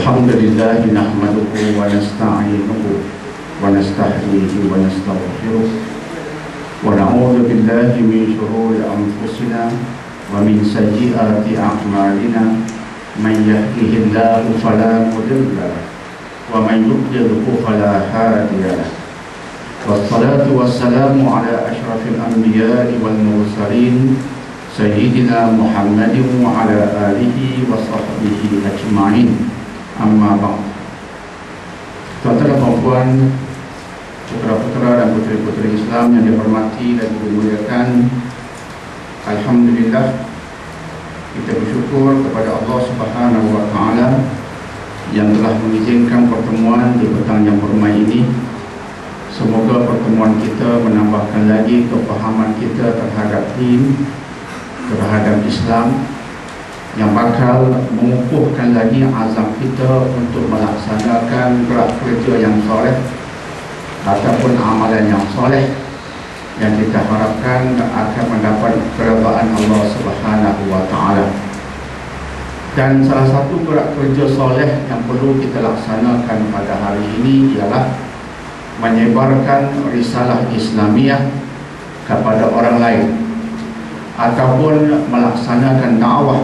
الحمد لله نحمده ونستعينه ونستهديه ونستغفره ونعوذ بالله من شرور أنفسنا ومن سيئات أعمالنا من يهده الله فلا مضل له ومن يضلله فلا هادي له والصلاة والسلام على أشرف الأنبياء والمرسلين سيدنا محمد وعلى آله وصحبه أجمعين. Amma ba'd. Tuan-tuan dan puan, putra-putra dan puteri-puteri Islam yang dihormati dan dimuliakan, alhamdulillah kita bersyukur kepada Allah Subhanahu wa taala yang telah mengizinkan pertemuan di petang yang bermai ini. Semoga pertemuan kita menambahkan lagi kefahaman kita terhadap din, terhadap Islam, yang bakal mengukuhkan lagi azam kita untuk melaksanakan gerak kerja yang soleh ataupun amalan yang soleh yang kita harapkan akan mendapat keredaan Allah Subhanahu wa taala. Dan salah satu gerak kerja soleh yang perlu kita laksanakan pada hari ini ialah menyebarkan risalah Islamiah kepada orang lain ataupun melaksanakan dakwah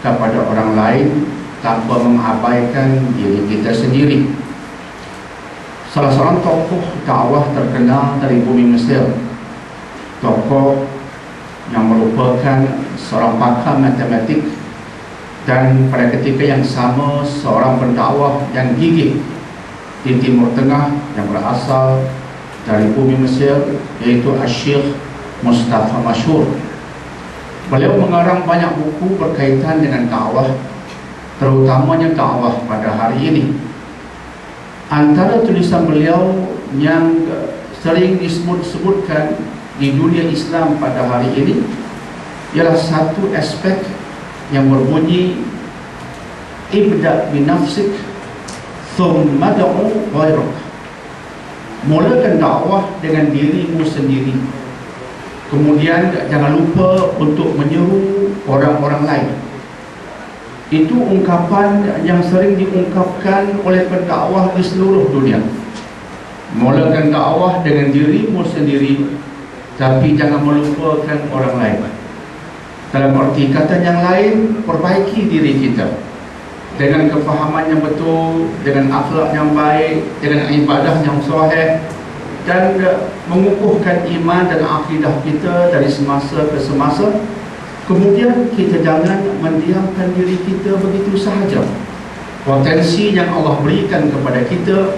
kepada orang lain tanpa mengabaikan diri kita sendiri. Salah seorang tokoh dakwah terkenal dari bumi Mesir, tokoh yang merupakan seorang pakar matematik dan pada ketika yang sama seorang pendakwah yang gigih di Timur Tengah yang berasal dari bumi Mesir, yaitu Syekh Mustafa Masyhur. Beliau mengarang banyak buku berkaitan dengan dakwah, terutamanya dakwah pada hari ini. Antara tulisan beliau yang sering disebut-sebutkan di dunia Islam pada hari ini ialah satu aspek yang berbunyi ibda' binafsik thumma da'u ghairak. Mulakan dakwah dengan dirimu sendiri, kemudian jangan lupa untuk menyeru orang-orang lain. Itu ungkapan yang sering diungkapkan oleh pendakwah di seluruh dunia. Mulakan dakwah dengan dirimu sendiri, tapi jangan melupakan orang lain. Dalam arti kata yang lain, perbaiki diri kita dengan kefahaman yang betul, dengan akhlak yang baik, dengan ibadah yang sahih, dan mengukuhkan iman dan akidah kita dari semasa ke semasa. Kemudian kita jangan mendiamkan diri kita begitu sahaja. Potensi yang Allah berikan kepada kita,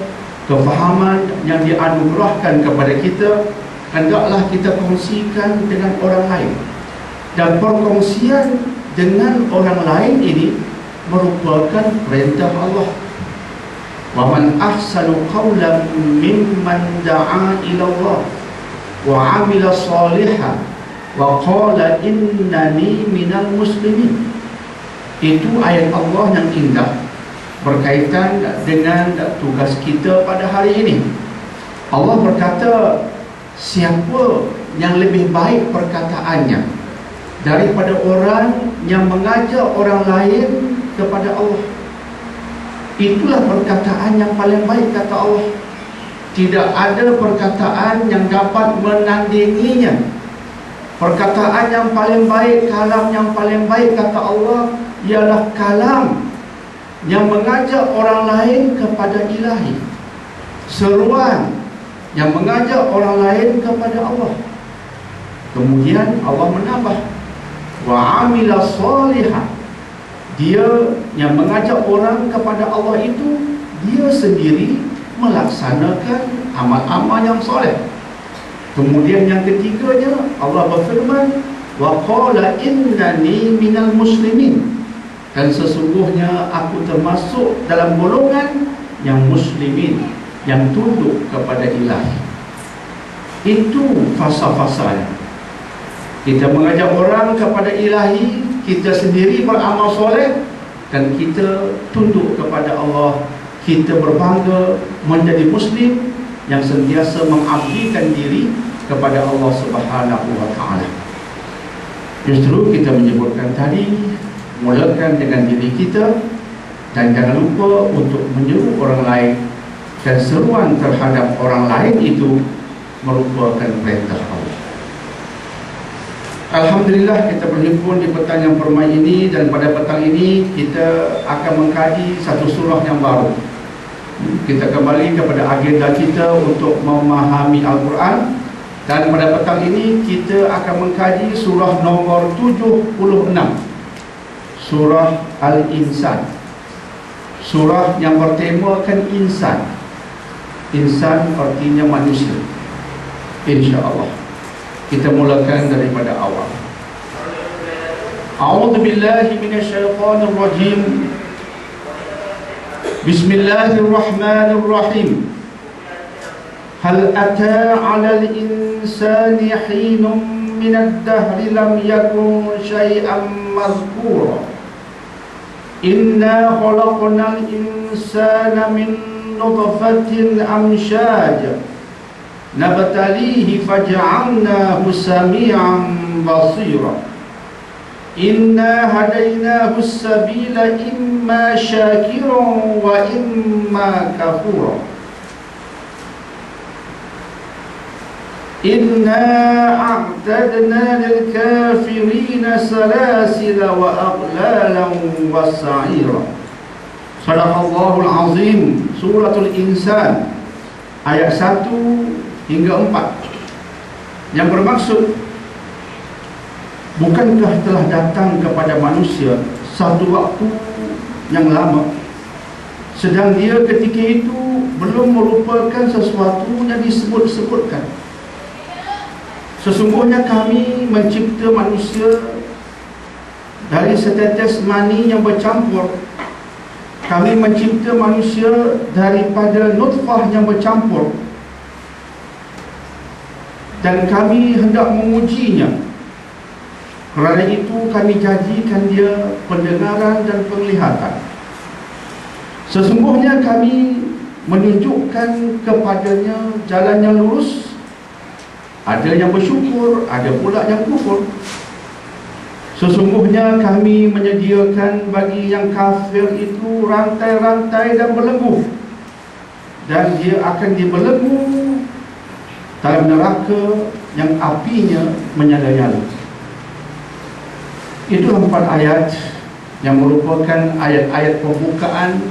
kefahaman yang dianugerahkan kepada kita, hendaklah kita kongsikan dengan orang lain. Dan perkongsian dengan orang lain ini merupakan perintah Allah. Wa man ahsanu qawlan mimman da'a ila Allah wa 'amila shalihan wa qala innani minal muslimin. Itu ayat Allah yang indah berkaitan dengan tugas kita pada hari ini. Allah berkata, siapa yang lebih baik perkataannya daripada orang yang mengajak orang lain kepada Allah. Itulah perkataan yang paling baik, kata Allah. Tidak ada perkataan yang dapat menandinginya. Perkataan yang paling baik, kalam yang paling baik, kata Allah, ialah kalam yang mengajak orang lain kepada Ilahi. Seruan yang mengajak orang lain kepada Allah. Kemudian Allah menambah, wa 'amila shalihan. Dia yang mengajak orang kepada Allah itu, dia sendiri melaksanakan amal-amal yang soleh. Kemudian yang ketiganya, Allah berfirman, wa qala innani minal muslimin. Dan sesungguhnya aku termasuk dalam golongan yang muslimin, yang tunduk kepada Ilahi. Itu fasa-fasanya. Kita mengajak orang kepada Ilahi, kita sendiri beramal soleh, dan kita tunduk kepada Allah. Kita berbangga menjadi Muslim yang sentiasa mengabdikan diri kepada Allah Subhanahu wa taala. Justru kita menyebutkan tadi, mulakan dengan diri kita, Dan jangan lupa untuk menyeru orang lain, dan seruan terhadap orang lain itu merupakan perintah Allah. Alhamdulillah, kita berhimpun di petang yang permai ini, dan pada petang ini kita akan mengkaji satu surah yang baru. Kita kembali kepada agenda kita untuk memahami Al-Quran, dan pada petang ini kita akan mengkaji surah nomor 76, surah Al-Insan. Surah yang bertemakan insan. Insan artinya manusia. InsyaAllah kita mulakan daripada awal. A'udzu billahi minasyaitonir rajim. Bismillahirrahmanirrahim. Hal ata 'alal insani hinun minad dahri lam yakun syai'an mazkura. Inna khalaqnal insana min nutfatin amshaj nabtalihi faj'alnahu sami'an basira. Inna hadainahu as-sabila imma syakiran wa imma kafura. Inna a'tadna lil kafirina salasila wa aghlalan wa sa'ira. Sadaqallahul azim. Suratul Insan ayat 1 hingga 4, yang bermaksud, bukankah telah datang kepada manusia satu waktu yang lama, sedang dia ketika itu belum merupakan sesuatu yang disebut-sebutkan. Sesungguhnya kami mencipta manusia dari setetes mani yang bercampur. Kami mencipta manusia daripada nutfah yang bercampur, dan kami hendak mengujinya. Kerana itu kami jadikan dia pendengaran dan penglihatan. Sesungguhnya kami menunjukkan kepadanya jalan yang lurus. Ada yang bersyukur, ada pula yang kufur. Sesungguhnya kami menyediakan bagi yang kafir itu rantai-rantai dan belenggu, dan dia akan dibelenggu dalam neraka yang apinya menyala-nyala. Itu 4 ayat yang merupakan ayat-ayat pembukaan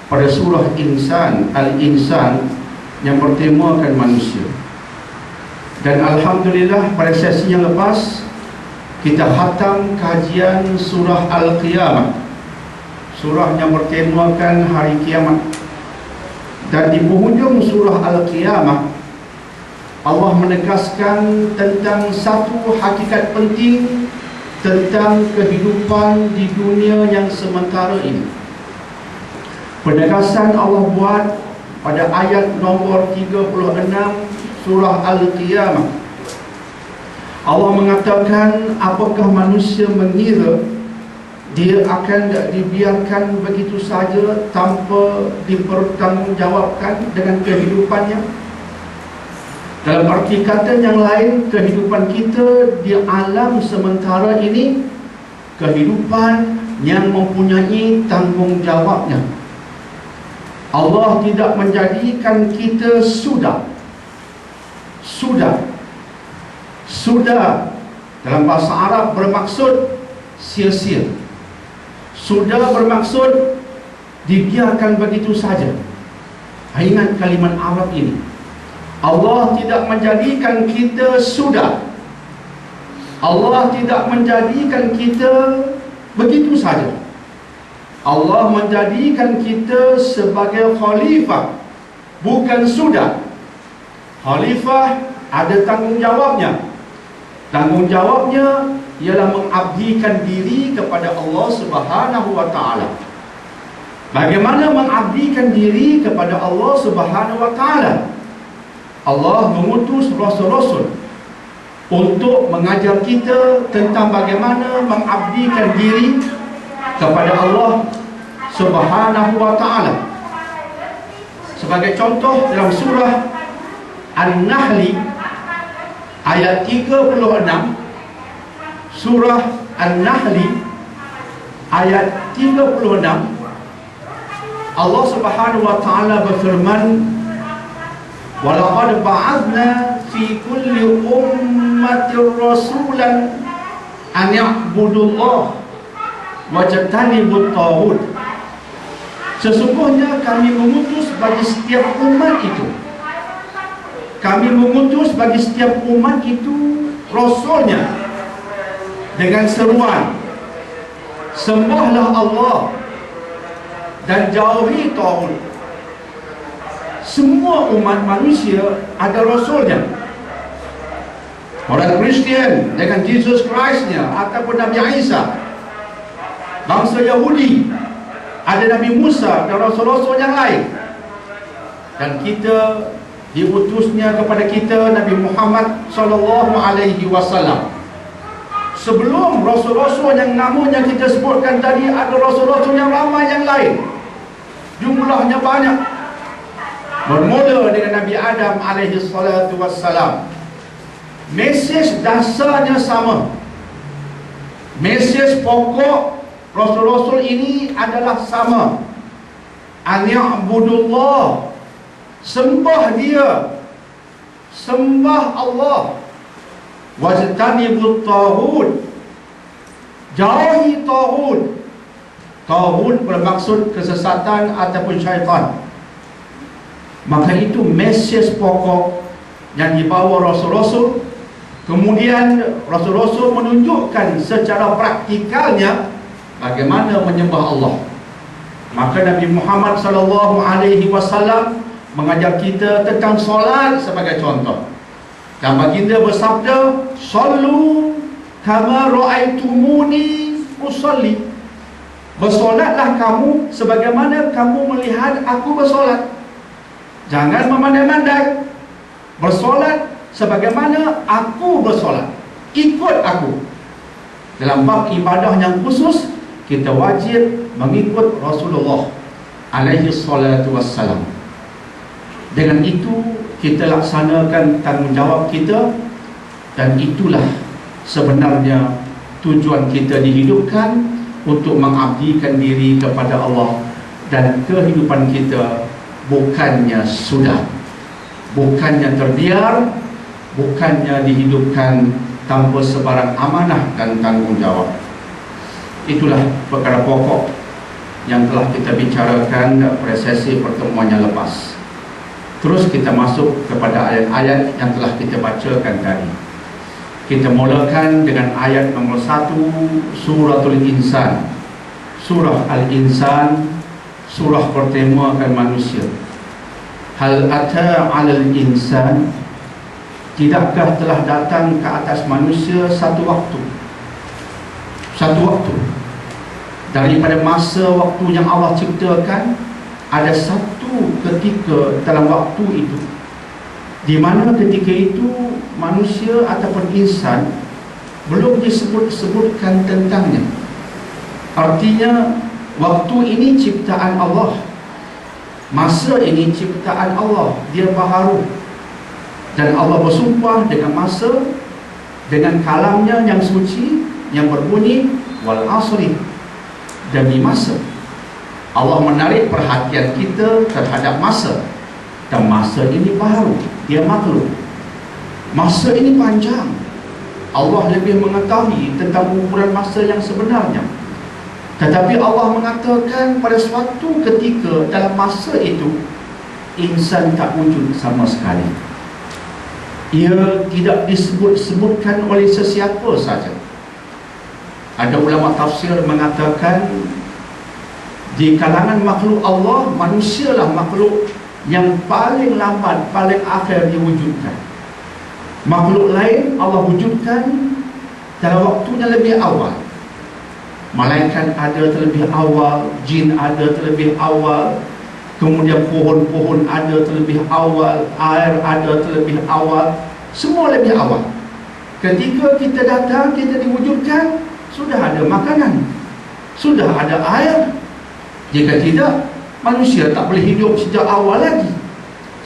pada surah Insan, Al-Insan, yang bertemakan manusia. Dan Alhamdulillah, pada sesi yang lepas kita khatam kajian surah Al-Qiyamah, surah yang bertemakan hari kiamat. Dan di penghujung surah Al-Qiyamah, Allah menegaskan tentang satu hakikat penting tentang kehidupan di dunia yang sementara ini. Penegasan Allah buat pada ayat nomor 36 surah Al-Qiyamah. Allah mengatakan, apakah manusia mengira dia akan dibiarkan begitu saja tanpa dipertanggungjawabkan dengan kehidupannya? Dalam arti kata yang lain, kehidupan kita di alam sementara ini kehidupan yang mempunyai tanggungjawabnya. Allah tidak menjadikan kita sudah dalam bahasa Arab bermaksud sia-sia. Sudah bermaksud dibiarkan begitu saja. Ingat kalimat Arab ini. Allah tidak menjadikan kita sudah. Allah tidak menjadikan kita begitu saja. Allah menjadikan kita sebagai khalifah, bukan sudah. Khalifah ada tanggungjawabnya. Tanggungjawabnya ialah mengabdikan diri kepada Allah Subhanahu wa ta'ala. Bagaimana mengabdikan diri kepada Allah Subhanahu wa ta'ala? Allah mengutus rasul-rasul untuk mengajar kita tentang bagaimana mengabdikan diri kepada Allah Subhanahu wa ta'ala. Sebagai contoh, dalam surah An-Nahli ayat 36, surah An-Nahli ayat 36, Allah Subhanahu wa taala berfirman, "Walaqad ba'athna fi kulli ummatin rasulan an ya'budullah wajtanibut taghut." Sesungguhnya kami mengutus bagi setiap umat itu, rasulnya dengan seruan, sembahlah Allah dan jauhi taghut. Semua umat manusia ada rasulnya. Orang Kristian dengan Jesus Christ-nya ataupun Nabi Isa. Bangsa Yahudi ada Nabi Musa dan rasul-rasul yang lain. Dan kita diutusnya kepada kita Nabi Muhammad sallallahu alaihi wasallam. Sebelum rasul-rasul yang namanya kita sebutkan tadi, ada rasul-rasul yang ramai yang lain. Jumlahnya banyak. Bermula dengan Nabi Adam alaihi salatu wassalam. Mesej dasarnya sama. Mesej pokok rasul-rasul ini adalah sama. An ya'budullah, sembah dia, sembah Allah. Wajtanibut taghut, jauhi taghut. Taghut bermaksud kesesatan ataupun syaitan. Maka itu mesej pokok yang dibawa rasul-rasul. Kemudian rasul-rasul menunjukkan secara praktikalnya bagaimana menyembah Allah. Maka Nabi Muhammad sallallahu alaihi wasallam mengajar kita tentang solat sebagai contoh. Dan baginda bersabda, "Sallu kama ra'aitumuni usalli." Bersolatlah kamu sebagaimana kamu melihat aku bersolat. Jangan memandai-mandai. Bersolat sebagaimana aku bersolat. Ikut aku. Dalam bab ibadah yang khusus, kita wajib mengikut Rasulullah alaihi salatu wassalam. Dengan itu kita laksanakan tanggungjawab kita, dan itulah sebenarnya tujuan kita dihidupkan, untuk mengabdikan diri kepada Allah. Dan kehidupan kita bukannya sudah, bukannya terbiar, bukannya dihidupkan tanpa sebarang amanah dan tanggungjawab. Itulah perkara pokok yang telah kita bicarakan pada sesi pertemuan yang lepas. Terus kita masuk kepada ayat-ayat yang telah kita bacakan tadi. Kita mulakan dengan ayat nomor 1 Suratul Insan. Surah Al-Insan, surah bertemakan manusia. Hal ata 'alal insan, tidakkah telah datang ke atas manusia satu waktu daripada masa waktu yang Allah ciptakan, ada satu ketika dalam waktu itu di mana ketika itu manusia ataupun insan belum disebut-sebutkan tentangnya. Artinya waktu ini ciptaan Allah, masa ini ciptaan Allah, dia baharu. Dan Allah bersumpah dengan masa, dengan kalamnya yang suci, yang berbunyi wal asri, demi masa. Allah menarik perhatian kita terhadap masa. Dan masa ini baru, dia makhluk. Masa ini panjang. Allah lebih mengetahui tentang ukuran masa yang sebenarnya. Tetapi Allah mengatakan pada suatu ketika dalam masa itu, insan tak wujud sama sekali. Ia tidak disebut-sebutkan oleh sesiapa saja. Ada ulama tafsir mengatakan, di kalangan makhluk Allah, manusialah makhluk yang paling lambat, paling akhir diwujudkan. Makhluk lain Allah wujudkan dalam waktunya lebih awal. Malaikat ada terlebih awal, jin ada terlebih awal, kemudian pohon-pohon ada terlebih awal, air ada terlebih awal, semua lebih awal. Ketika kita datang, kita diwujudkan, sudah ada makanan, sudah ada air. Jika tidak, manusia tak boleh hidup sejak awal lagi.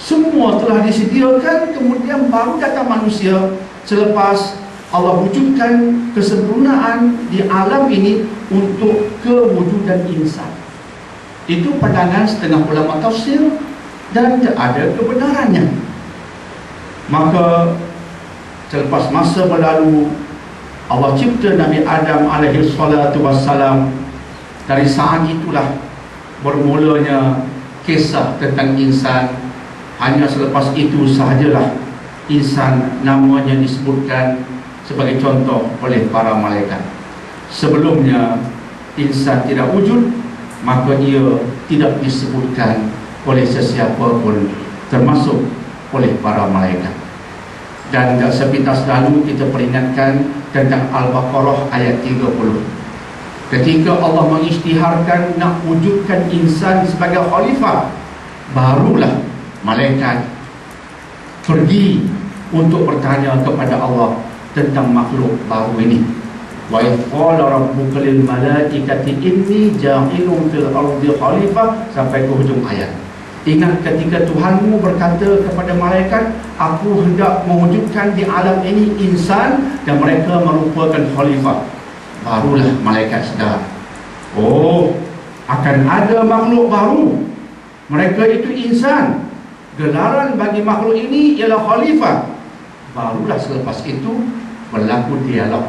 Semua telah disediakan, kemudian baru datang manusia selepas Allah wujudkan kesempurnaan di alam ini untuk kewujudan insan. Itu pandangan setengah ulama tafsir dan tak ada kebenarannya. Maka selepas masa berlalu, Allah cipta Nabi Adam alaihi salatu wassalam. Dari saat itulah bermulanya kisah tentang insan. Hanya selepas itu sahajalah insan namanya disebutkan sebagai contoh oleh para malaikat. Sebelumnya insan tidak wujud, maka ia tidak disebutkan oleh sesiapa pun, termasuk oleh para malaikat. Dan sepintas lalu kita peringatkan tentang Al-Baqarah ayat 30. Ketika Allah mengisytiharkan nak wujudkan insan sebagai khalifah, barulah malaikat pergi untuk bertanya kepada Allah tentang makhluk baru ini. Wa idh qala rabbuka lil malaikati inni ja'ilun fil ardi khalifah, sampai ke hujung ayat. Ingat ketika Tuhanmu berkata kepada malaikat, aku hendak mewujudkan di alam ini insan dan mereka merupakan khalifah. Barulah malaikat sedar, oh, akan ada makhluk baru, mereka itu insan. Gelaran bagi makhluk ini ialah khalifah. Barulah selepas itu berlaku dialog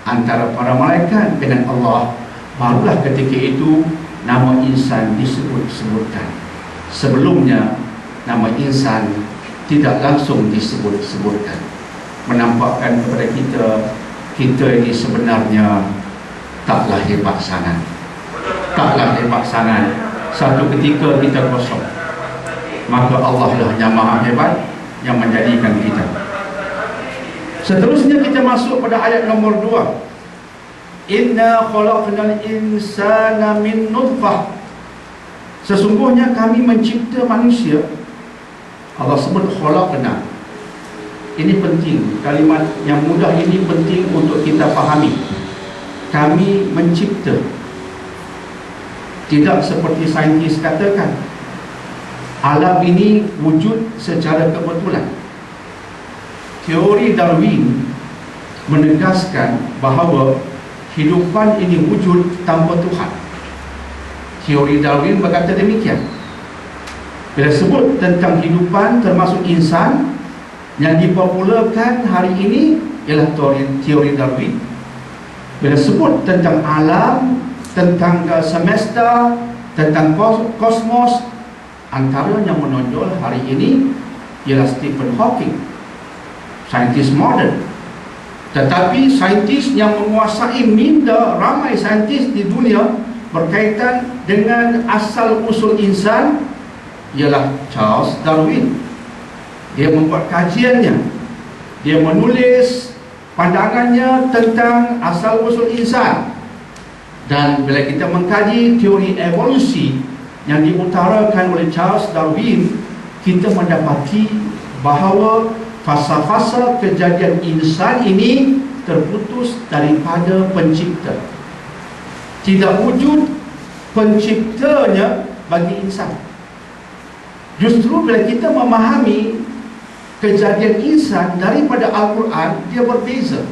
antara para malaikat dengan Allah. Barulah ketika itu nama insan disebut-sebutkan. Sebelumnya nama insan tidak langsung disebut-sebutkan. Menampakkan kepada kita ini sebenarnya taklah hebat sangat. Taklah hebat sangat. Satu ketika kita kosong, maka Allah lah yang maha hebat yang menjadikan kita. Seterusnya kita masuk pada ayat nombor 2. Inna khalaqnal insana min nutfah. Sesungguhnya kami mencipta manusia. Allah sebut khalaqna. Ini penting, kalimat yang mudah ini penting untuk kita fahami. Kami mencipta. Tidak seperti saintis katakan, alam ini wujud secara kebetulan. Teori Darwin menegaskan bahawa hidupan ini wujud tanpa Tuhan. Teori Darwin berkata demikian. Bila sebut tentang hidupan termasuk insan, yang dipopularkan hari ini ialah teori Darwin. Bila sebut tentang alam, tentang semesta, tentang kosmos, antara yang menonjol hari ini ialah Stephen Hawking, saintis moden. Tetapi saintis yang menguasai minda ramai saintis di dunia berkaitan dengan asal usul insan ialah Charles Darwin. Dia membuat kajiannya, dia menulis pandangannya tentang asal usul insan. Dan bila kita mengkaji teori evolusi yang diutarakan oleh Charles Darwin, kita mendapati bahawa fasa-fasa kejadian insan ini terputus daripada pencipta. Tidak wujud penciptanya bagi insan. Justru bila kita memahami kejadian insan daripada Al-Quran, dia berbeza.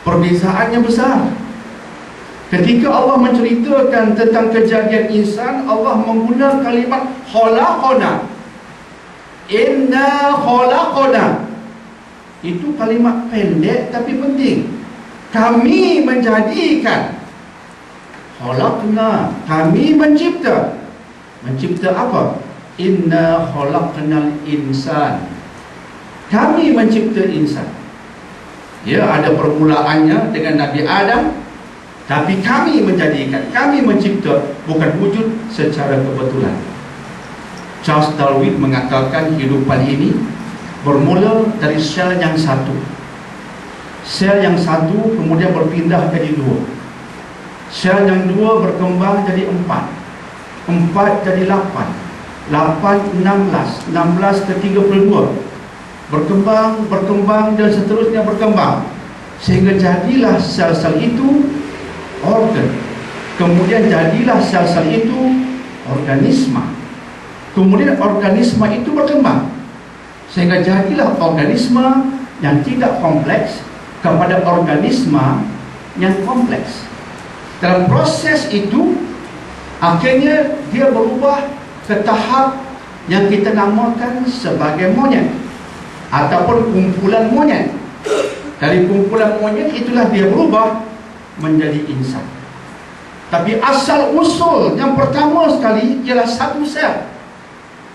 Perbezaannya besar. Ketika Allah menceritakan tentang kejadian insan, Allah menggunakan kalimat khalaqna. Inna khalaqna. Itu kalimat pendek tapi penting. Kami menjadikan. Khalaqna, kami mencipta. Mencipta apa? Inna khalaqnal insan. Kami mencipta insan. Ya, ada permulaannya dengan Nabi Adam, tapi kami menjadikan, kami mencipta, bukan wujud secara kebetulan. Charles Darwin mengatakan kehidupan ini bermula dari sel yang satu. Sel yang satu kemudian berpindah jadi dua. Sel yang dua berkembang jadi 4. 4 jadi 8. 8, 16. 16 ke 32. Berkembang dan seterusnya berkembang, sehingga jadilah sel-sel itu organ. Kemudian jadilah sel-sel itu organisma. Kemudian organisma itu berkembang, sehingga jadilah organisma yang tidak kompleks kepada organisma yang kompleks. Dalam proses itu Akhirnya dia berubah ke tahap yang kita namakan sebagai monyet ataupun kumpulan monyet. Dari kumpulan monyet itulah dia berubah menjadi insan. Tapi asal usul yang pertama sekali ialah satu sel.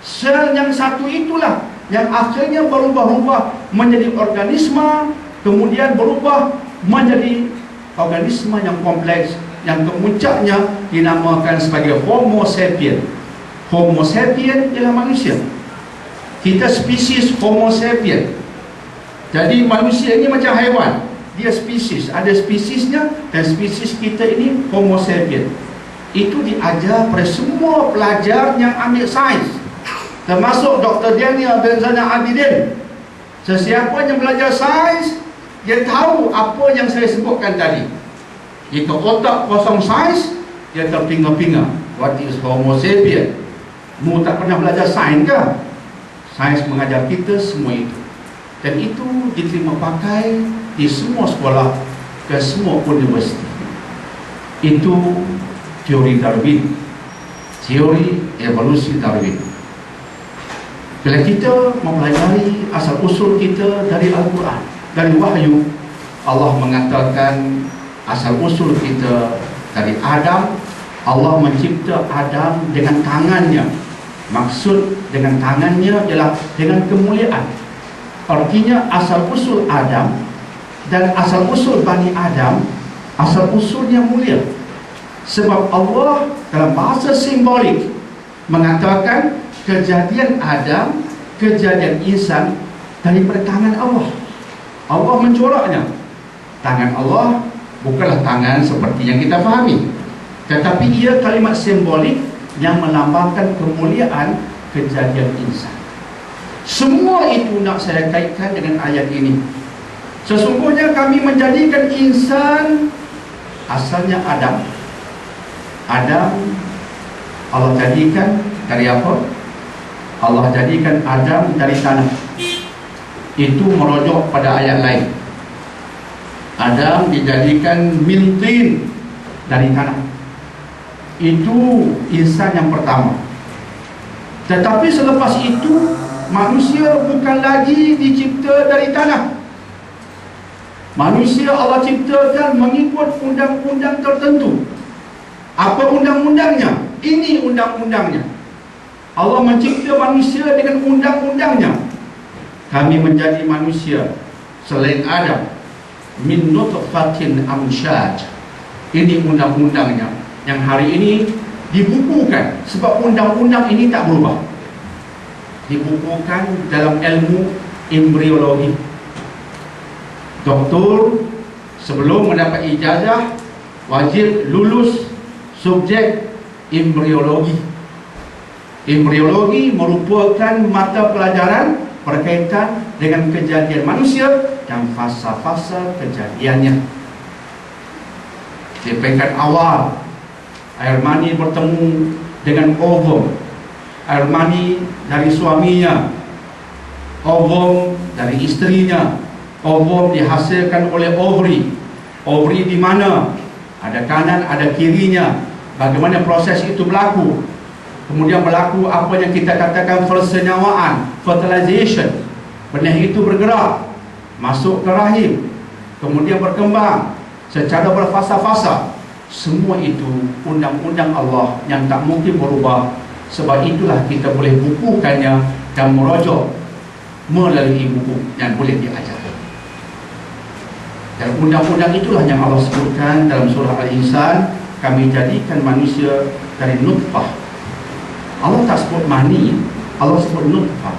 Sel yang satu itulah yang akhirnya berubah-ubah menjadi organisme, kemudian berubah menjadi organisme yang kompleks, yang kemuncaknya dinamakan sebagai Homo sapien. Homo sapien ialah manusia. Kita spesies Homo sapien. Jadi manusia ini macam haiwan, dia spesies, ada spesiesnya, dan spesies kita ini Homo sapien. Itu diajar pada semua pelajar yang ambil sains, termasuk Dr. Daniel bin Zainal Abidin. Sesiapa yang belajar sains, dia tahu apa yang saya sebutkan tadi. Jika otak kosong sains, dia terpinga-pinga. What is Homo sapien? Mu tak pernah belajar sains ke? Sains mengajar kita semua itu. Dan itu diterima pakai di semua sekolah dan semua universiti. Itu teori Darwin, teori evolusi Darwin. Bila kita mempelajari asal usul kita dari Al-Quran, dari wahyu, Allah mengatakan asal usul kita dari Adam. Allah mencipta Adam dengan tangannya. Maksud dengan tangannya ialah dengan kemuliaan. Artinya asal usul Adam dan asal usul Bani Adam, asal usulnya mulia. Sebab Allah dalam bahasa simbolik mengatakan kejadian Adam, kejadian insan daripada tangan Allah. Allah mencoraknya. Tangan Allah bukanlah tangan seperti yang kita fahami, tetapi ia kalimat simbolik yang melambangkan kemuliaan kejadian insan. Semua itu nak saya kaitkan dengan ayat ini. Sesungguhnya kami menjadikan insan, asalnya Adam. Adam Allah jadikan dari apa? Allah jadikan Adam dari tanah. Itu merujuk pada ayat lain. Adam dijadikan min tin, dari tanah. Itu insan yang pertama. Tetapi selepas itu manusia bukan lagi dicipta dari tanah. Manusia Allah ciptakan mengikut undang-undang tertentu. Apa undang-undangnya? Ini undang-undangnya. Allah mencipta manusia dengan undang-undangnya. Kami menjadi manusia selain Adam min nutfatin amsyaj. Ini undang-undangnya yang hari ini dibukukan, sebab undang-undang ini tak berubah. Dibukukan dalam ilmu embriologi. Doktor sebelum mendapat ijazah wajib lulus subjek embriologi. Embriologi merupakan mata pelajaran berkaitan dengan kejadian manusia dan fasa-fasa kejadiannya. Di peringkat awal, air mani bertemu dengan ovum. Air mani dari suaminya, ovum dari istrinya. Ovum dihasilkan oleh ovary. Ovary di mana? Ada kanan, ada kirinya. Bagaimana proses itu berlaku? Kemudian berlaku apa yang kita katakan persenyawaan, fertilization. Benih itu bergerak masuk ke rahim, kemudian berkembang secara berfasa-fasa. Semua itu undang-undang Allah yang tak mungkin berubah. Sebab itulah kita boleh bukukannya dan merujuk melalui buku yang boleh diajarkan. Dan undang-undang itulah yang Allah sebutkan dalam surah Al-Insan. Kami jadikan manusia dari nutfah. Allah tak sebut mani, Allah sebut nutfah.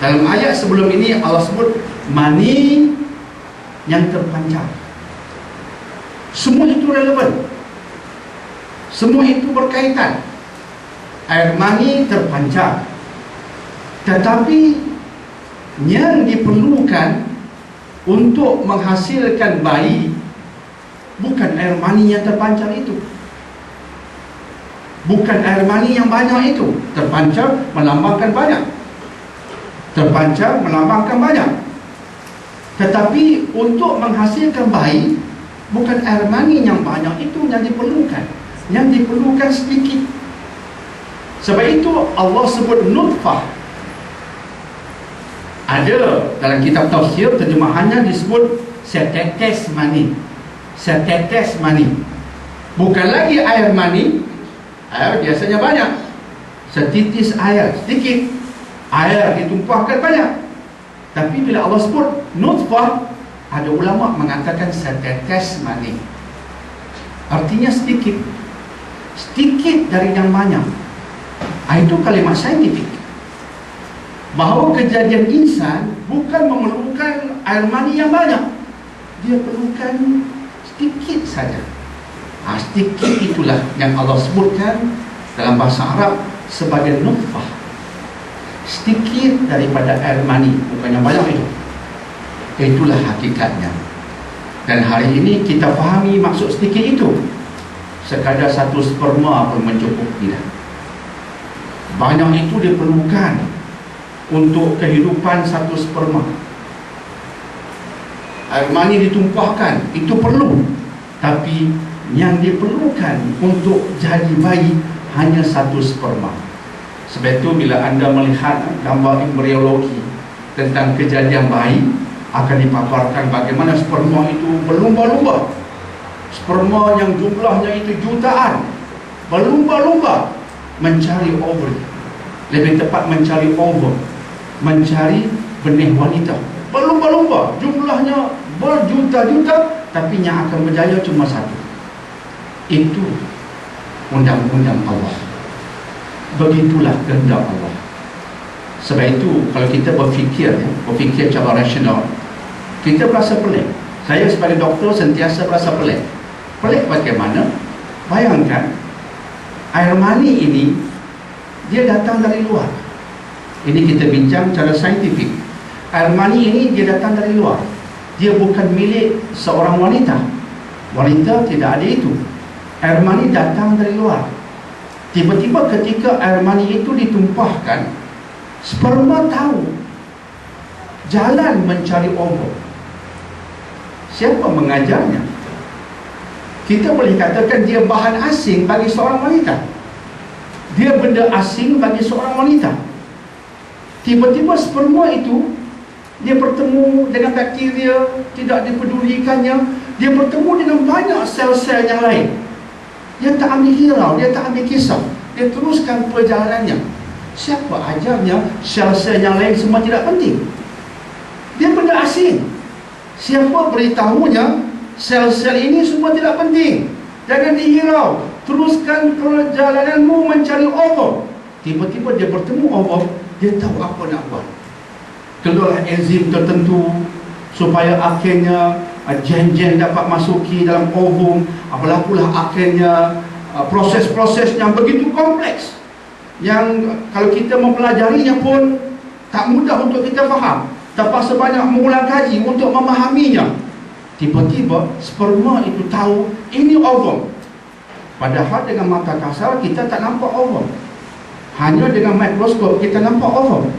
Dalam ayat sebelum ini Allah sebut mani yang terpancar. Semua itu relevan. Semua itu berkaitan. Air mani terpancar. Tetapi yang diperlukan untuk menghasilkan bayi bukan air mani yang terpancar itu. Bukan air mani yang banyak itu. Terpancar melambangkan banyak. Terpancar melambangkan banyak. Tetapi untuk menghasilkan bayi Bukan air mani yang banyak itu yang diperlukan. Yang diperlukan sedikit. Sebab itu Allah sebut nutfah. Ada dalam kitab tafsir terjemahannya disebut setetes mani. Setetes mani. Bukan lagi air mani. Air biasanya banyak. Setitis air, sedikit. Air ditumpahkan banyak. Tapi bila Allah sebut nutfah, ada ulama mengatakan setetes mani. Artinya sedikit. Sedikit dari yang banyak. Itu kalimat saintifik. Bahawa kejadian insan bukan memerlukan air mani yang banyak. Dia perlukan sedikit saja. Sedikit itulah yang Allah sebutkan dalam bahasa Arab sebagai nutfah. Sedikit daripada air mani, bukan yang banyak itu. Itulah hakikatnya. Dan hari ini kita fahami maksud sedikit itu. Sekadar satu sperma pun mencukup tidak. Banyak itu diperlukan untuk kehidupan satu sperma. Air mani ditumpahkan, itu perlu. Tapi yang diperlukan untuk jadi bayi hanya satu sperma. Sebab itu bila anda melihat gambar embriologi tentang kejadian bayi, akan dipaparkan bagaimana sperma itu berlumba-lumba. Sperma yang jumlahnya itu jutaan, berlumba-lumba mencari ovary, lebih tepat mencari ovum, mencari benih wanita. Berlumba-lumba, jumlahnya berjuta-juta, tapi yang akan berjaya cuma satu. Itu undang-undang Allah. Begitulah kehendak Allah. Sebab itu kalau kita berfikir secara rasional, kita berasa pelik. Saya sebagai doktor sentiasa berasa pelik. Pelik bagaimana? Bayangkan, air mani ini dia datang dari luar. Ini kita bincang secara saintifik. Air mani ini dia datang dari luar. Dia bukan milik seorang wanita. Wanita tidak ada itu. Air mani datang dari luar. Tiba-tiba ketika air mani itu ditumpahkan, sperma tahu jalan mencari ovum. Siapa mengajarnya? Kita boleh katakan dia bahan asing bagi seorang wanita. Dia benda asing bagi seorang wanita. Tiba-tiba sperma itu dia bertemu dengan bakteria, tidak dipedulikannya. Dia bertemu dengan banyak sel-sel yang lain. Dia tak ambil hirau, dia tak ambil kisah. Dia teruskan perjalanannya. Siapa ajarnya sel-sel yang lain semua tidak penting? Dia benda asing. Siapa beritahunya sel-sel ini semua tidak penting? Jangan dihirau. Teruskan perjalananmu mencari ovum. Tiba-tiba dia bertemu ovum, dia tahu apa nak buat. Keluar enzim tertentu supaya akhirnya gen-gen dapat masuki dalam ovum. Berlakulah akhirnya proses-proses yang begitu kompleks, yang kalau kita mempelajarinya pun tak mudah untuk kita faham. Terpaksa banyak mengulang kaji untuk memahaminya. Tiba-tiba sperma itu tahu ini ovum. Padahal dengan mata kasar kita tak nampak ovum. Hanya dengan mikroskop kita nampak ovum.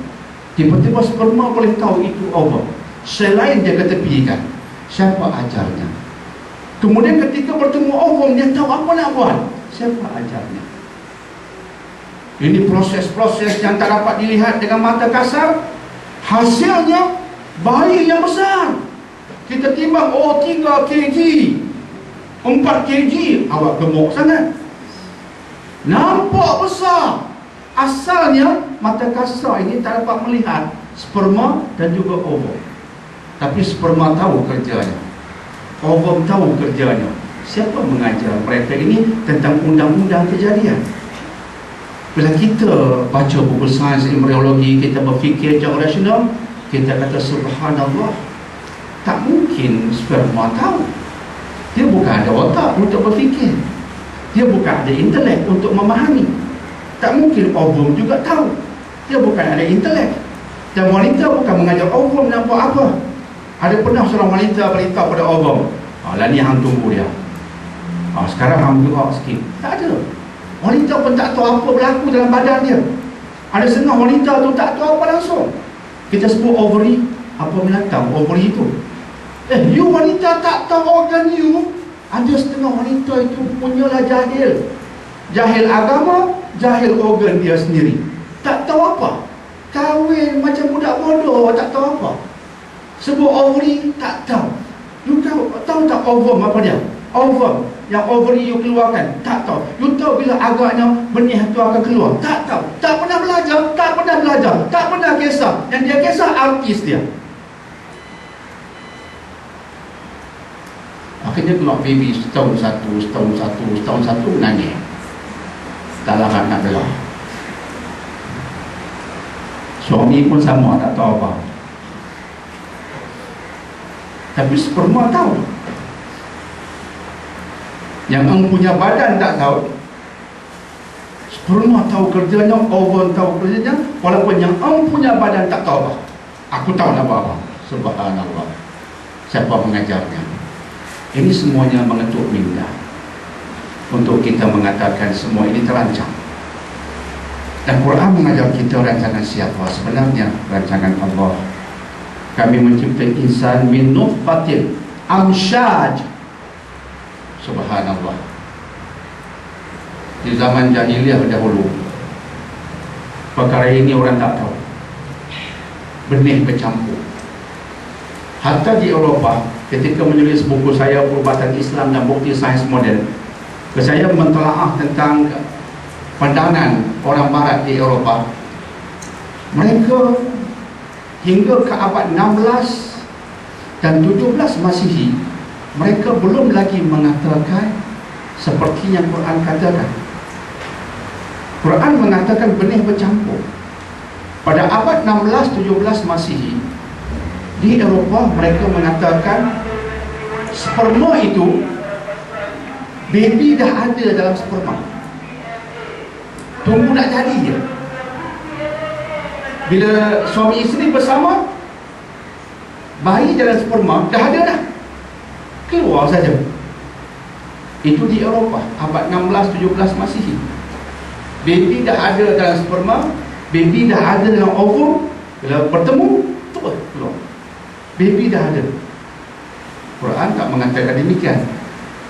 Tiba-tiba sperma boleh tahu itu ovum. Selain dia ketepikan. Siapa ajarnya? Kemudian ketika bertemu ovum, dia tahu apa nak buat. Siapa ajarnya? Ini proses-proses yang tak dapat dilihat dengan mata kasar. Hasilnya bayi yang besar. Kita timbang 3 kg 4 kg, awak gemuk sangat. Nampak besar. Asalnya mata kasar ini tak dapat melihat sperma dan juga ovum. Tapi sperma tahu kerjanya, ovum tahu kerjanya. Siapa mengajar mereka ini tentang undang-undang kejadian? Bila kita baca buku sains embriologi, kita berfikir secara rasional, kita kata subhanallah, tak mungkin sperma tahu. Dia bukan ada otak untuk berfikir. Dia bukan ada intelek untuk memahami. Tak mungkin ovum juga tahu. Dia bukan ada intelek. Dan wanita bukan mengajar ovum nak buat apa. Ada pernah seorang wanita beritahu pada ovum, lah ni hang tunggu dia. Sekarang hang gerak sikit. Tak ada. Wanita pun tak tahu apa berlaku dalam badan dia. Ada setengah wanita tu tak tahu apa langsung. Kita sebut ovary, apa binatang ovary itu? You wanita tak tahu organ you, Ada setengah wanita itu punyalah jahil. Jahil agama, jahil organ dia sendiri. Tak tahu apa. Kahwin macam budak bodoh, tak tahu apa. Sebut ovary, tak tahu. You tahu tak ovum apa dia? Ovum, yang ovary you keluarkan, tak tahu. You tahu bila agaknya benih itu akan keluar, tak tahu. Tak pernah belajar, tak pernah kisah. Yang dia kisah artis dia. Akhirnya keluar baby setahun satu nangis. Tak larat nak belah. Suami pun sama, tak tahu apa. Tapi sperma tahu. Yang ang punya badan tak tahu. Sperma tahu kerjanya, ovum tahu kerjanya, walaupun yang ang punya badan tak tahu apa. Aku tahu nak apa. Subhanallah. Siapa mengajarnya? Ini semuanya mengetuk minda untuk kita mengatakan semua ini terancam. Dan Quran mengajar kita rancangan siapa? Sebenarnya rancangan Allah. Kami menciptai insan min nutfatin amsyaj. Subhanallah. Di zaman jahiliyah dahulu, perkara ini orang tak tahu. Benih bercampur. Hatta di Eropah, ketika menulis buku saya Perubatan Islam dan Bukti Sains Moden, saya mentelaah tentang pandangan orang barat di Eropah. Mereka hingga ke abad 16 dan 17 Masihi, mereka belum lagi mengatakan seperti yang Quran katakan. Quran mengatakan benih bercampur. Pada abad 16-17 Masihi, di Eropah mereka mengatakan sperma itu, baby dah ada dalam sperma, tunggu nak jadi je. Bila suami isteri bersama, bayi dalam sperma dah ada dah, keluar saja. Itu di Eropah abad 16-17 Masihi. Baby dah ada dalam sperma, baby dah ada dalam ovum. Bila bertemu, terus keluar. Baby dah ada. Quran tak mengatakan demikian.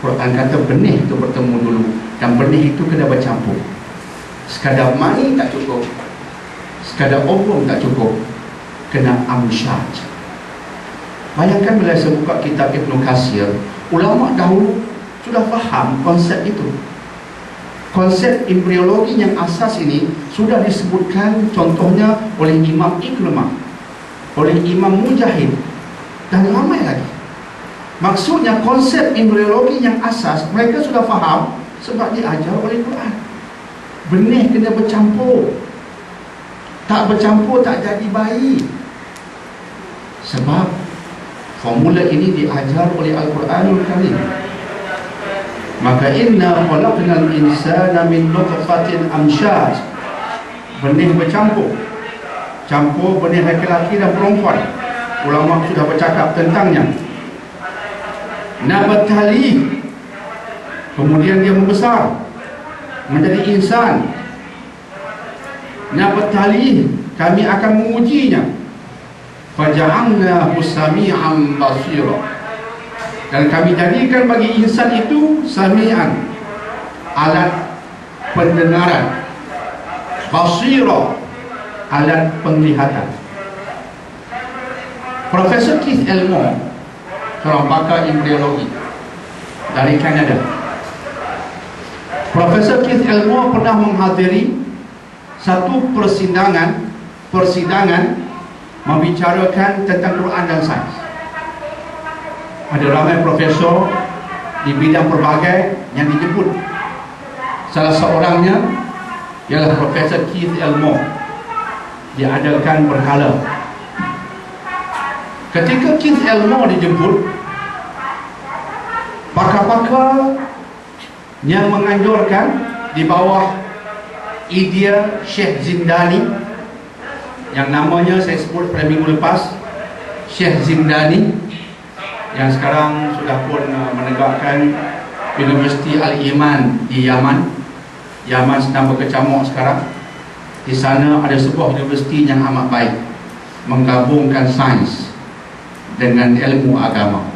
Quran kata benih itu bertemu dulu, dan benih itu kena bercampur. Sekadar mani tak cukup, sekadar ovum tak cukup, kena amsyaj. Bayangkan bila saya buka kitab Ibn Katsir, ulama dahulu sudah faham konsep itu. Konsep embriologi yang asas ini sudah disebutkan contohnya oleh Imam Ikrimah, oleh Imam Mujahid, dan ramai lagi. Maksudnya konsep embriologi yang asas mereka sudah faham sebab diajar oleh Quran. Benih kena bercampur. Tak bercampur tak jadi bayi. Sebab formula ini diajar oleh Al-Quranul Karim. Maka inna khalaqnal insana min nutfatin amsyaj. Benih bercampur. Campur benih lelaki dan perempuan. Ulama sudah bercakap tentangnya. Nabatali, kemudian dia membesar menjadi insan. Nabatali, kami akan mengujinya. Faja'alnahu sami'an basira, dan kami jadikan bagi insan itu sami'an, alat pendengaran, basira, alat penglihatan. Profesor Keith Elmore, seorang pakar embriologi dari Kanada, Profesor Keith Elmore pernah menghadiri satu persidangan membicarakan tentang Quran dan sains. Ada ramai profesor di bidang pelbagai yang dijemput. Salah seorangnya ialah Profesor Keith Elmore. Diadakan berkala. Ketika Keith Elmore dijemput, pakar-pakar yang menganjurkan di bawah idea Syekh Zindani, yang namanya saya sebut pada minggu lepas, Syekh Zindani, yang sekarang sudah pun menegakkan Universiti Al-Iman di Yaman. Yaman sedang berkecamuk sekarang. Di sana ada sebuah universiti yang amat baik, menggabungkan sains dengan ilmu agama.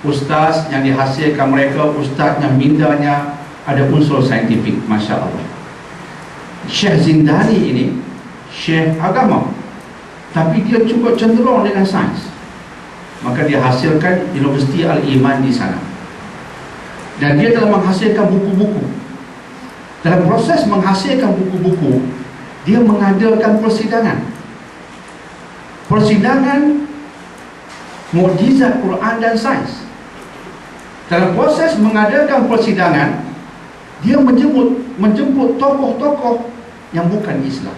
ustaz yang dihasilkan mereka, ustaz yang mindanya ada unsur saintifik. Masya Allah. Syekh Zindani ini syekh agama, tapi dia cukup cenderung dengan sains. Maka dia hasilkan Universiti Al-Iman di sana, dan dia telah menghasilkan buku-buku. Dalam proses menghasilkan buku-buku, dia mengadakan persidangan mukjizat Quran dan sains. Dalam proses mengadakan persidangan, dia menjemput tokoh-tokoh yang bukan Islam.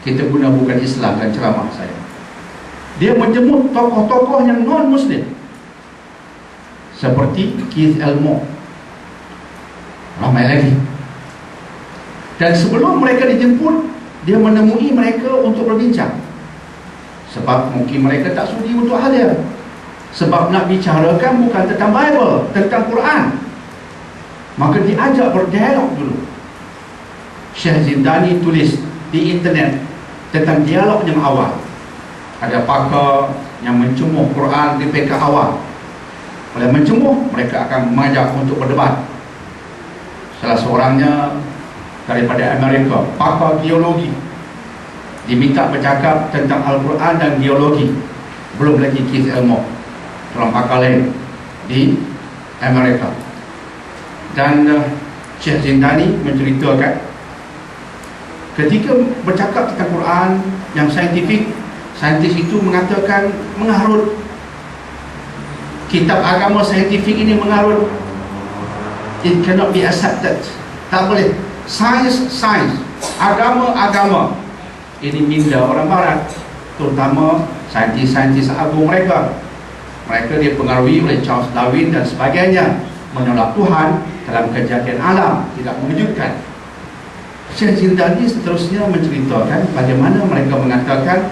Kita guna bukan Islam dan ceramah saya. Dia menjemput tokoh-tokoh yang non-Muslim, seperti Keith Elmore, ramai lagi. Dan sebelum mereka dijemput, dia menemui mereka untuk berbincang. Sebab mungkin mereka tak sudi untuk hadir, sebab nak bicarakan bukan tentang Bible, tentang Quran. Maka diajak berdialog dulu. Syekh Zindani tulis di internet tentang dialog yang awal. Ada pakar yang mencemuh Quran di peringkat awal. Oleh mencemuh, mereka akan mengajak untuk berdebat. Salah seorangnya daripada Amerika, pakar geologi, diminta bercakap tentang Al-Quran dan geologi. Belum lagi Keith Elmore, seorang pakar lain di Amerika. Dan Syekh Zindani menceritakan ketika bercakap tentang Quran yang saintifik, saintis itu mengatakan mengarut. Kitab agama saintifik ini mengarut. It cannot be accepted. Tak boleh. Sains, agama. Ini minda orang barat, terutama saintis-saintis agung mereka. Mereka dipengaruhi oleh Charles Darwin dan sebagainya, menolak Tuhan dalam kejadian alam, tidak mengejutkan. Syekh Zindani seterusnya menceritakan bagaimana mereka mengatakan,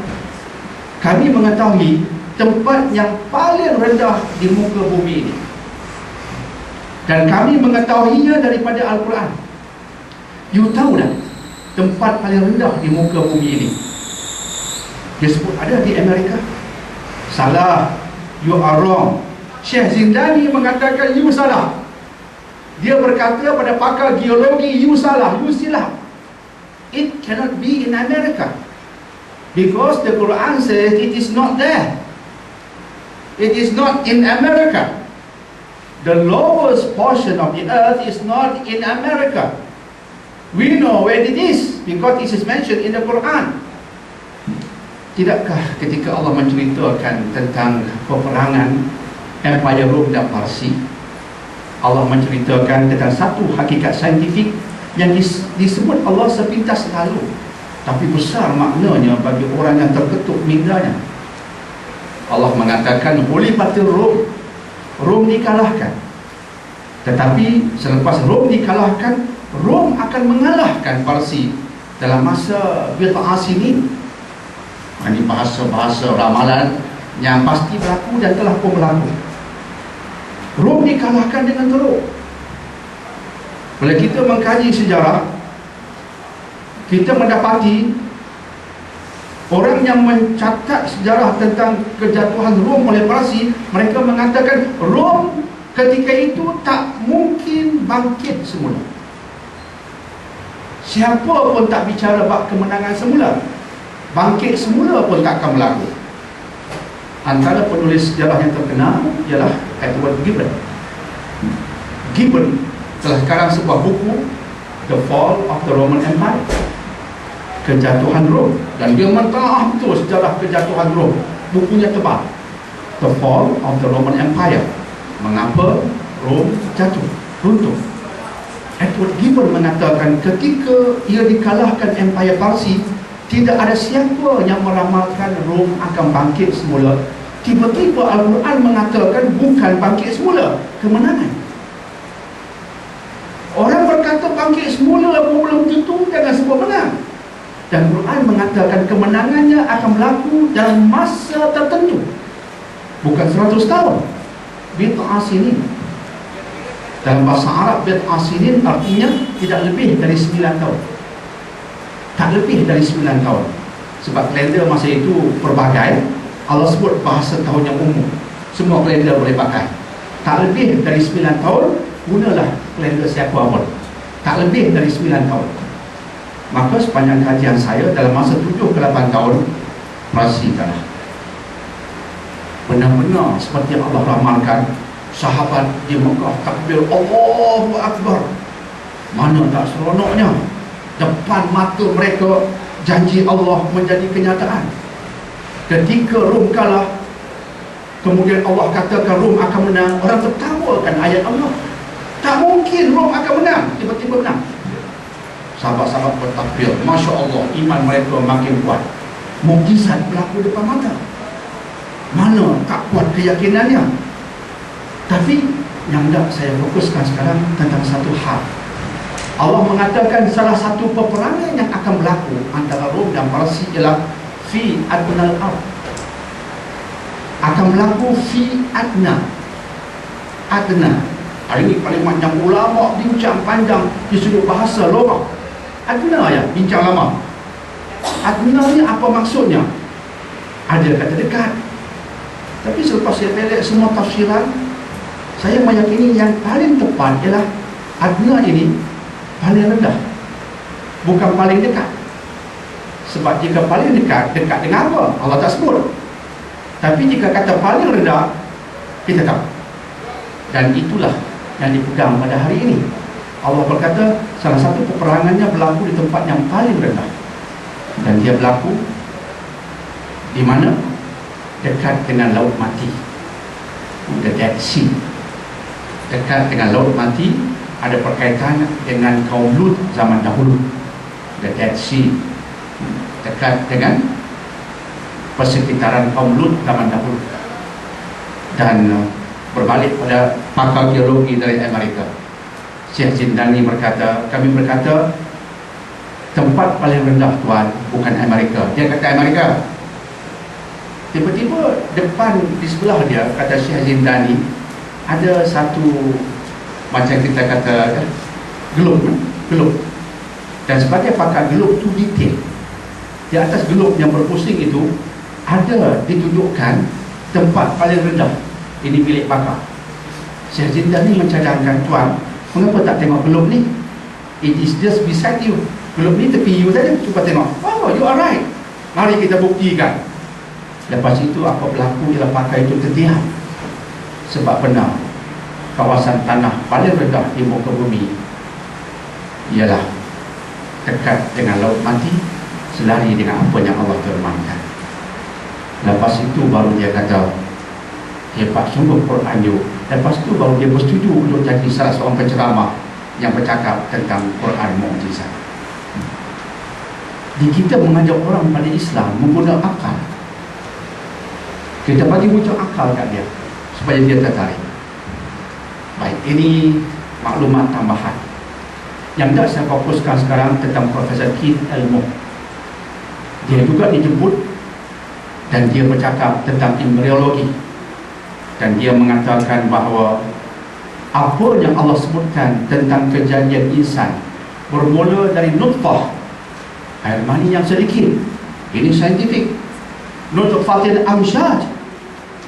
kami mengetahui tempat yang paling rendah di muka bumi ini, dan kami mengetahuinya daripada Al-Quran. You tahu tak tempat paling rendah di muka bumi ini? Dia sebut ada di Amerika. Salah, you are wrong. Syekh Zindani mengatakan you salah. Dia berkata pada pakar geologi, you salah, you silap. It cannot be in America, because the Quran says it is not there. It is not in America. The lowest portion of the earth is not in America. We know where it is because it is mentioned in the Quran. Tidakkah ketika Allah menceritakan tentang peperangan Empire Rom dan Parsi, Allah menceritakan tentang satu hakikat saintifik yang disebut Allah sepintas lalu, tapi besar maknanya bagi orang yang terketuk mindanya. Allah mengatakan hulifatir Rom dikalahkan. Tetapi selepas Rom dikalahkan, Rom akan mengalahkan Parsi dalam masa bid'ah sinin. Ini bahasa-bahasa ramalan yang pasti berlaku dan telah pun berlaku. Rom dikalahkan dengan teruk. Bila kita mengkaji sejarah, kita mendapati orang yang mencatat sejarah tentang kejatuhan Rom oleh Parsi, mereka mengatakan Rom ketika itu tak mungkin bangkit semula. Siapa pun tak bicara bab kemenangan semula, bangkit semula pun tak akan berlaku. Antara penulis sejarah yang terkenal ialah Edward Gibbon. Gibbon telah karang sebuah buku, The Fall of the Roman Empire, kejatuhan Rom, dan dia mentah betul sejarah kejatuhan Rom. Bukunya tebal, The Fall of the Roman Empire, mengapa Rom jatuh, runtuh. Edward Gibbon mengatakan ketika ia dikalahkan Empire Parsi, tidak ada siapa yang meramalkan Rom akan bangkit semula. Tiba-tiba Al-Quran mengatakan bukan bangkit semula, kemenangan. Orang berkata bangkit semula pun belum tentu dengan sebuah menang. Dan Quran mengatakan kemenangannya akan berlaku dalam masa tertentu, bukan 100 tahun. Bid'ah sinin, dalam bahasa Arab bid'ah sinin artinya tidak lebih dari 9 tahun. Tak lebih dari 9 tahun. Sebab kalender masa itu pelbagai. Allah sebut bahasa tahun yang umum, semua kalender boleh pakai. tak lebih dari 9 tahun, gunalah kalender siapa pun. Tak lebih dari 9 tahun. Maka sepanjang kajian saya dalam masa 7 ke 8 tahun, perhatikanlah, benar-benar seperti yang Allah ramalkan. Sahabat di Mekah takbir Allahu Akbar, mana tak seronoknya. Depan mata mereka janji Allah menjadi kenyataan. Ketika Rom kalah, kemudian Allah katakan Rom akan menang, orang tertawakan ayat Allah. Tak mungkin Rom akan menang, tiba-tiba menang. Sahabat-sahabat bertakbir, Masya Allah, iman mereka makin kuat. Mukjizat berlaku depan mata. Mana tak kuat keyakinannya. Tapi yang hendak saya fokuskan sekarang tentang satu hal. Allah mengatakan salah satu peperangan yang akan berlaku antara Rom dan Parsi ialah fi adnal ard. Akan berlaku fi adna. Adna. Hari ini paling panjang ulama bincang panjang di sudut bahasa lorah. Adna ya, bincang lama. Adna ni apa maksudnya? Ada kata dekat. Tapi selepas saya pelek semua tafsiran, saya meyakini yang paling tepat ialah adna ini paling rendah, bukan paling dekat. Sebab jika paling dekat, dekat dengan apa? Allah tak sebut. Tapi jika kata paling rendah, kita tahu. Dan itulah yang dipegang pada hari ini. Allah berkata salah satu peperangannya berlaku di tempat yang paling rendah. Dan dia berlaku di mana? Dekat dengan Laut Mati, the Dead Sea. Dekat dengan Laut Mati, ada perkaitan dengan kaum Lut zaman dahulu, the Dead Sea. Dekat dengan persekitaran kaum Lut zaman dahulu. Dan berbalik pada pakar geologi dari Amerika, Syekh Zindani berkata, kami berkata tempat paling rendah tuan bukan Amerika. Dia kata Amerika. Tiba-tiba depan di sebelah dia, kata Syekh Zindani, ada satu macam kita kata gelap. Dan sebagai pakar gelap tu detail. Di atas gelap yang berpusing itu ada ditunjukkan tempat paling rendah. Ini bilik pakar. Syekh Zindani mencadangkan, tuan, mengapa tak tengok gelap ni? It is just beside you. Gelap ni tepi you saja, cuba tengok. Oh, you are right. Mari kita buktikan. Lepas itu apa berlaku ialah pakar itu terdiam. Sebab benar, kawasan tanah paling rendah di muka bumi ialah dekat dengan Laut Mati, selari dengan apa yang Allah firmankan. Lepas itu baru dia kata, hebat sungguh Quran you. Lepas itu baru dia bersetuju untuk jadi salah seorang penceramah yang bercakap tentang Quran mukjizat. Di kita mengajak orang pada Islam menggunakan akal. Kita bagi wujud akal kat dia supaya dia tertarik. Baik, ini maklumat tambahan. Yang tak saya fokuskan sekarang tentang Profesor Keith Elmo. Dia juga dijemput dan dia bercakap tentang embriologi. Dan dia mengatakan bahawa apa yang Allah sebutkan tentang kejadian insan bermula dari nutfah, air mani yang sedikit. Ini saintifik. Nutfatil amsyaj.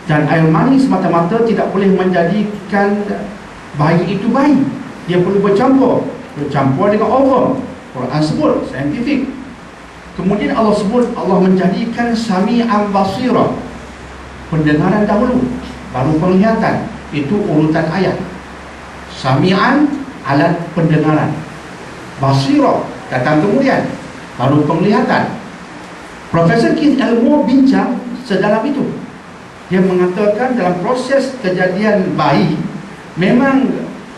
Dan air mani semata-mata tidak boleh menjadikan bayi itu bayi. Dia perlu bercampur dengan ovum. Quran sebut, saintifik. Kemudian Allah sebut, Allah menjadikan sami'an basira, pendengaran dahulu, baru penglihatan. Itu urutan ayat. Sami'an, alat pendengaran. Basira datang kemudian, baru penglihatan. Profesor Keith Elmo bincang sedalam itu. Dia mengatakan dalam proses kejadian bayi, memang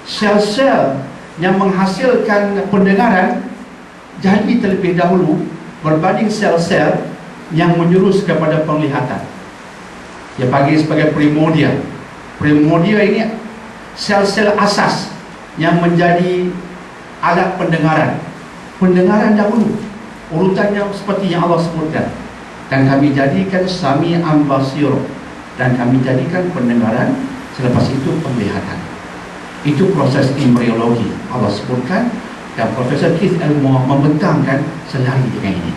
sel-sel yang menghasilkan pendengaran jadi terlebih dahulu berbanding sel-sel yang menjurus kepada penglihatan. Dia bagi sebagai primordia. Primordia ini sel-sel asas yang menjadi alat pendengaran. Pendengaran dahulu, urutannya seperti yang Allah sebutkan. Dan kami jadikan sami'an basira, dan kami jadikan pendengaran, selepas itu penglihatan. Itu proses embriologi Allah sebutkan. Dan Profesor Keith Elmo membentangkan selari dengan ini.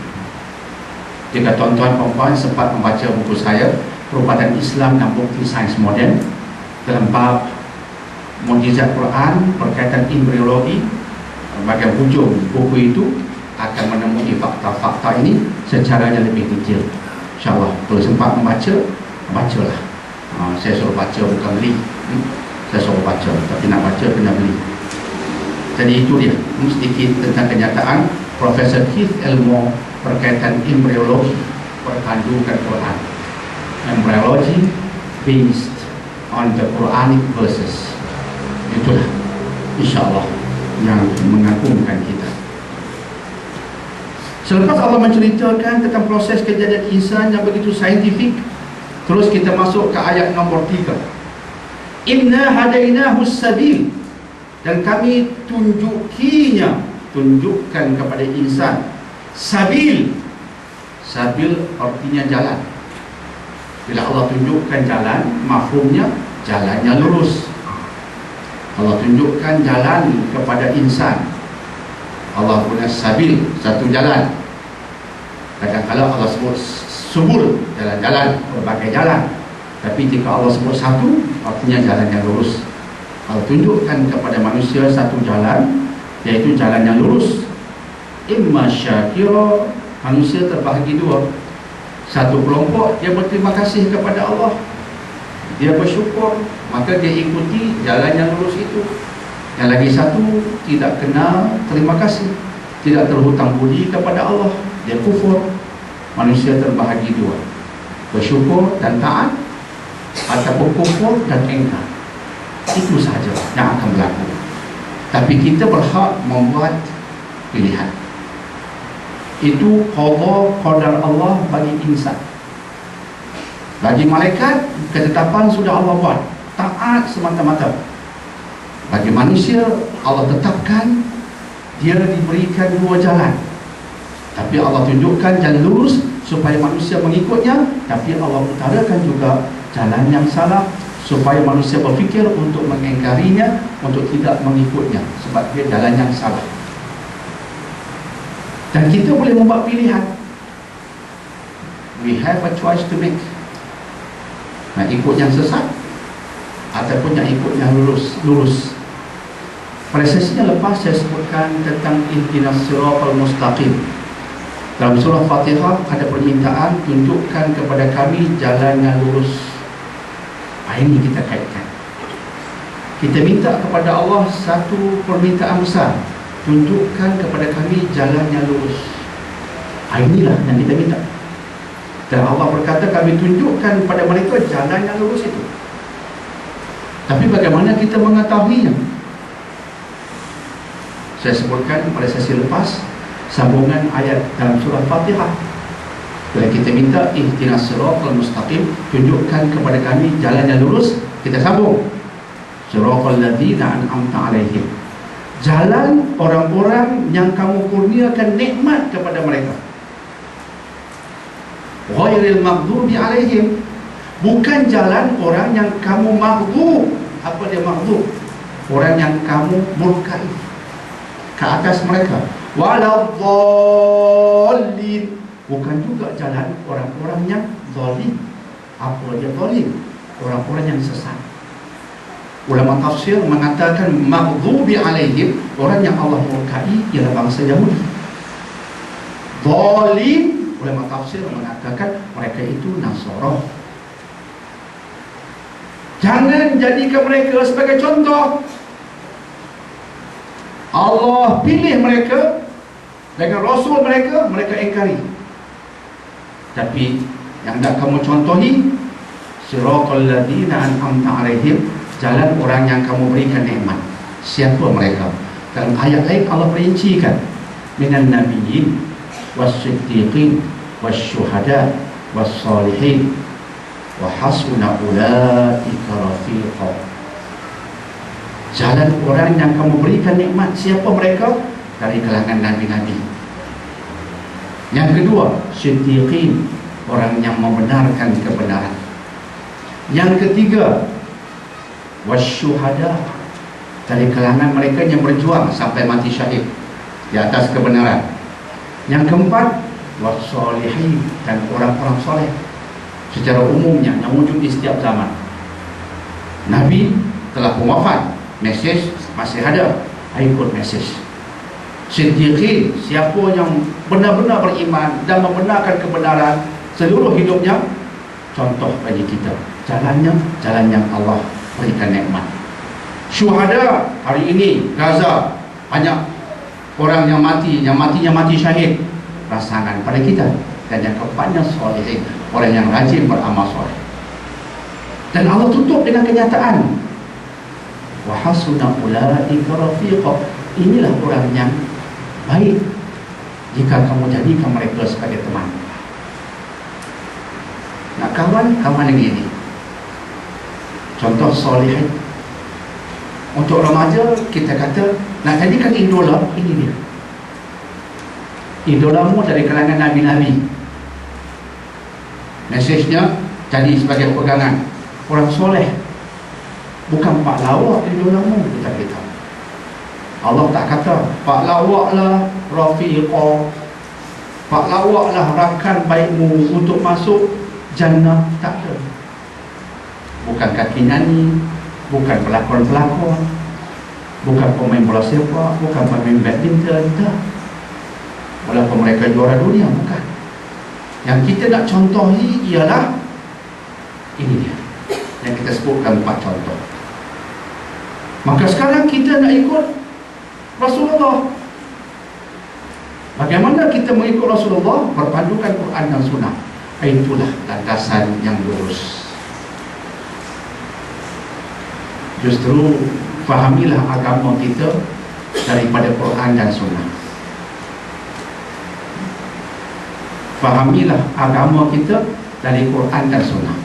Jika tuan-tuan perempuan sempat membaca buku saya, Perubatan Islam dan Bukti Sains Moden, dalam bab Mukjizat Quran berkaitan embriologi, bahagian hujung buku itu akan menemui fakta-fakta ini secara yang lebih detail. InsyaAllah, kalau sempat membaca, bacalah. Saya suruh baca, bukan beli. Saya suruh baca, tapi nak baca kena beli. Jadi itu dia sedikit tentang kenyataan Profesor Keith Elmore berkaitan embriologi perkandungan Quran. Embryology based on the Quranic verses. Itulah insyaAllah yang mengagumkan kita. Selepas Allah menceritakan tentang proses kejadian insan yang begitu saintifik, terus kita masuk ke ayat nombor 3. Inna hadainahu sabil, dan kami tunjukkan kepada insan sabil. Sabil artinya jalan. Bila Allah tunjukkan jalan, mafhumnya jalan yang lurus. Allah tunjukkan jalan kepada insan, Allah punya sabil, satu jalan. Kadang-kadang Allah sebut subul, jalan-jalan, berbagai jalan. Tapi jika Allah sebut satu, artinya jalan yang lurus. Allah tunjukkan kepada manusia satu jalan, yaitu jalan yang lurus. Imma syakira, manusia terbahagi dua. Satu kelompok dia berterima kasih kepada Allah, dia bersyukur, maka dia ikuti jalan yang lurus itu. Yang lagi satu tidak kena terima kasih, tidak terhutang budi kepada Allah, dia kufur. Manusia terbahagi dua, bersyukur dan taat, ataupun kufur dan engkar. Itu sahaja yang akan berlaku. Tapi kita berhak membuat pilihan. Itu qadar Allah bagi insan. Bagi malaikat, ketetapan sudah Allah buat, taat semata-mata. Bagi manusia, Allah tetapkan dia diberikan dua jalan. Tapi Allah tunjukkan jalan lurus supaya manusia mengikutnya, tapi Allah utarakan juga jalan yang salah supaya manusia berfikir untuk mengingkarinya, untuk tidak mengikutnya, sebab dia jalan yang salah. Dan kita boleh membuat pilihan. We have a choice to make. Nak ikut yang sesat ataupun yang ikut yang lurus. Pada sesinya lepas saya sebutkan tentang ihdinas siratal mustaqim. Dalam surah Fatihah ada permintaan, tunjukkan kepada kami jalan yang lurus. Ini kita kaitkan. Kita minta kepada Allah satu permintaan besar, tunjukkan kepada kami jalan yang lurus. Inilah yang kita minta. Dan Allah berkata, kami tunjukkan kepada mereka jalan yang lurus itu. Tapi bagaimana kita mengetahuinya? Saya sebutkan pada sesi lepas sambungan ayat dalam surah Fatihah. Bila kita minta ihdinas siratal mustaqim, tunjukkan kepada kami jalan yang lurus, kita sambung siratal ladzina an'amta alaihim, jalan orang-orang yang kamu kurniakan nikmat kepada mereka. Ghairil maghdubi alaihim, bukan jalan orang yang kamu maghdub. Apa dia maghdub? Orang yang kamu murkai ke atas mereka. Waladhdallin, bukan juga jalan orang-orang yang zalim. Apa dia zalim? Orang-orang yang sesat. Ulama tafsir mengatakan maghdubi alaihim, orang yang Allah murkai ialah bangsa Yahudi. Zalim, ulama tafsir mengatakan mereka itu Nasara. Jangan jadikan mereka sebagai contoh. Allah pilih mereka dengan Rasul mereka, mereka ingkari. Tapi yang nak kamu contohi siratal ladzina an'amta alaihim, jalan orang yang kamu berikan nikmat. Siapa mereka? Dalam ayat lain Allah perincikan, minan nabiyyin was-siddiqin wasyuhada was-salihin wa hasuna ulaika rafiqa. Jalan orang yang kamu berikan nikmat, siapa mereka? Dari kalangan nabi-nabi. Yang kedua, siddiqin, orang yang membenarkan kebenaran. Yang ketiga, wasyuhada, dari kalangan mereka yang berjuang sampai mati syahid di atas kebenaran. Yang keempat, wassalihin, dan orang-orang soleh secara umumnya yang wujud di setiap zaman. Nabi telah pun wafat, Mesej masih ada, ikut mesej. Siddiqin, siapa yang benar-benar beriman dan membenarkan kebenaran seluruh hidupnya, contoh bagi kita. Jalannya, jalan yang Allah berikan nikmat. Syuhada, hari ini Gaza banyak orang yang mati syahid. Rasakan pada kita. Dan yang keempatnya solehin, orang yang rajin beramal soleh. Dan Allah tutup dengan kenyataan, wa hasuna ulaika rafiqa. Inilah orang yang baik jika kamu jadikan mereka sebagai teman. Nak kawan yang ini. Contoh solehin. Untuk remaja kita kata nak jadikan idola, ini dia. Idolamu dari kalangan Nabi-Nabi. Mesejnya jadi sebagai pegangan. Orang soleh. Bukan pak lawak idolamu, kita beritahu. Allah tak kata pak lawaklah rafiqah, pak lawaklah rakan baikmu untuk masuk jannah. Tak ada. Bukan kaki nyanyi, bukan pelakon-pelakon, bukan pemain bola sepak, bukan pemain badminton. Tak. Walaupun mereka juara dunia, bukan. Yang kita nak contohi ialah ini dia, yang kita sebutkan 4 contoh. Maka sekarang kita nak ikut Rasulullah. Bagaimana kita mengikut Rasulullah? Berpandukan Quran dan Sunnah. Itulah landasan yang lurus. Justru fahamilah agama kita daripada Quran dan Sunnah. Fahamilah agama kita dari Quran dan Sunnah.